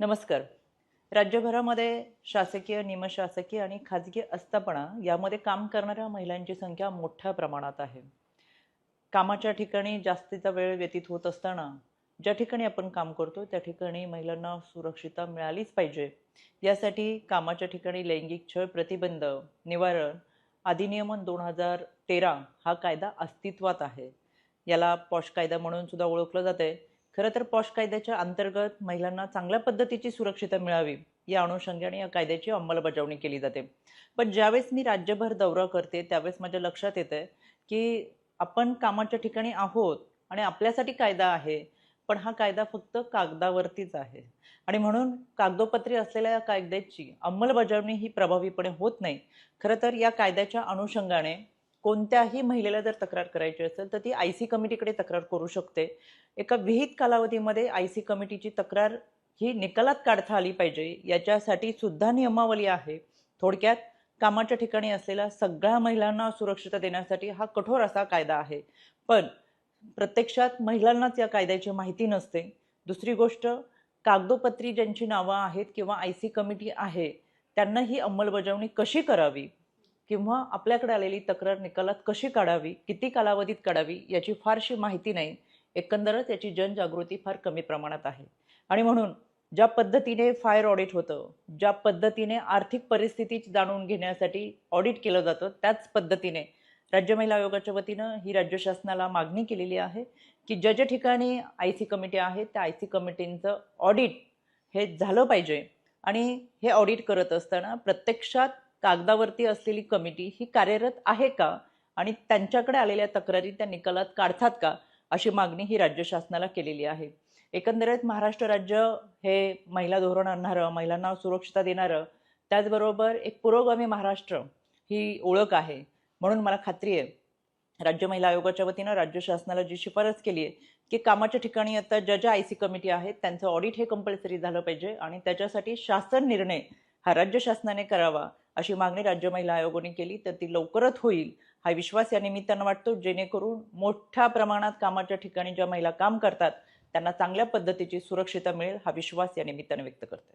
नमस्कार. राज्यभरामध्ये शासकीय, निमशासकीय आणि खाजगी आस्थापना यामध्ये काम करणाऱ्या महिलांची संख्या मोठ्या प्रमाणात आहे. कामाच्या ठिकाणी जास्तीचा वेळ व्यतीत होत असताना ज्या ठिकाणी आपण काम करतो त्या ठिकाणी महिलांना सुरक्षितता मिळालीच पाहिजे. यासाठी कामाच्या ठिकाणी लैंगिक छळ प्रतिबंध निवारण अधिनियमन 2013 हा कायदा अस्तित्वात आहे. याला पॉश कायदा म्हणून सुद्धा ओळखलं जाते. खरं तर पॉश कायद्याच्या अंतर्गत महिलांना चांगल्या पद्धतीची सुरक्षितता मिळावी या अनुषंगाने या कायद्याची अंमलबजावणी केली जाते. पण ज्यावेळेस मी राज्यभर दौरा करते त्यावेळेस माझ्या लक्षात येते की आपण कामाच्या ठिकाणी आहोत आणि आपल्यासाठी कायदा आहे, पण हा कायदा फक्त कागदावरतीच आहे आणि म्हणून कागदोपत्री असलेल्या या कायद्याची अंमलबजावणी ही प्रभावीपणे होत नाही. खरं तर या कायद्याच्या अनुषंगाने कोणत्याही महिलेला जर तक्रार करायची असेल तर ती आयसी कमिटीकडे तक्रार करू शकते. एका विहित कालावधीमध्ये आयसी कमिटीची तक्रार ही निकालात काढता आली पाहिजे याच्यासाठी सुद्धा नियमावली आहे. थोडक्यात कामाच्या ठिकाणी असलेल्या सगळ्या महिलांना सुरक्षितता देण्यासाठी हा कठोर असा कायदा आहे. पण प्रत्यक्षात महिलांनाच या कायद्याची माहिती नसते. दुसरी गोष्ट, कागदोपत्री ज्यांची नावं आहेत किंवा आयसी कमिटी आहे त्यांना ही अंमलबजावणी कशी करावी किंवा आपल्याकडे आलेली तक्रार निकालात कशी काढावी, किती कालावधीत काढावी याची फारशी माहिती नाही. एकंदरच याची जनजागृती फार कमी प्रमाणात आहे आणि म्हणून ज्या पद्धतीने फायर ऑडिट होतं, ज्या पद्धतीने आर्थिक परिस्थिती जाणून घेण्यासाठी ऑडिट केलं जातं, त्याच पद्धतीने राज्य महिला आयोगाच्या वतीनं ही राज्य शासनाला मागणी केलेली आहे की ज्या ज्या ठिकाणी आयसी कमिटी आहे त्या आयसी कमिटींचं ऑडिट हे झालं पाहिजे आणि हे ऑडिट करत असताना प्रत्यक्षात कागदावरती असलेली कमिटी ही कार्यरत आहे का आणि त्यांच्याकडे आलेल्या तक्रारी त्या निकालात काढतात का, अशी मागणी ही राज्य शासनाला केलेली आहे. एकंदरीत महाराष्ट्र राज्य हे महिला धोरण आणणारं, महिलांना सुरक्षितता देणारं, त्याचबरोबर एक पुरोगामी महाराष्ट्र ही ओळख आहे. म्हणून मला खात्री आहे राज्य महिला आयोगाच्या वतीनं राज्य शासनाला जी शिफारस केली आहे की कामाच्या ठिकाणी आता ज्या ज्या आयसी कमिटी आहेत त्यांचं ऑडिट हे कंपल्सरी झालं पाहिजे आणि त्याच्यासाठी शासन निर्णय हा राज्य शासनाने करावा अशी मागणी राज्य महिला आयोगाने केली, तर ती लवकरच होईल हा विश्वास या निमित्तानं वाटतो, जेणेकरून मोठ्या प्रमाणात कामाच्या ठिकाणी ज्या महिला काम करतात त्यांना चांगल्या पद्धतीची सुरक्षितता मिळेल हा विश्वास या निमित्तानं व्यक्त करते.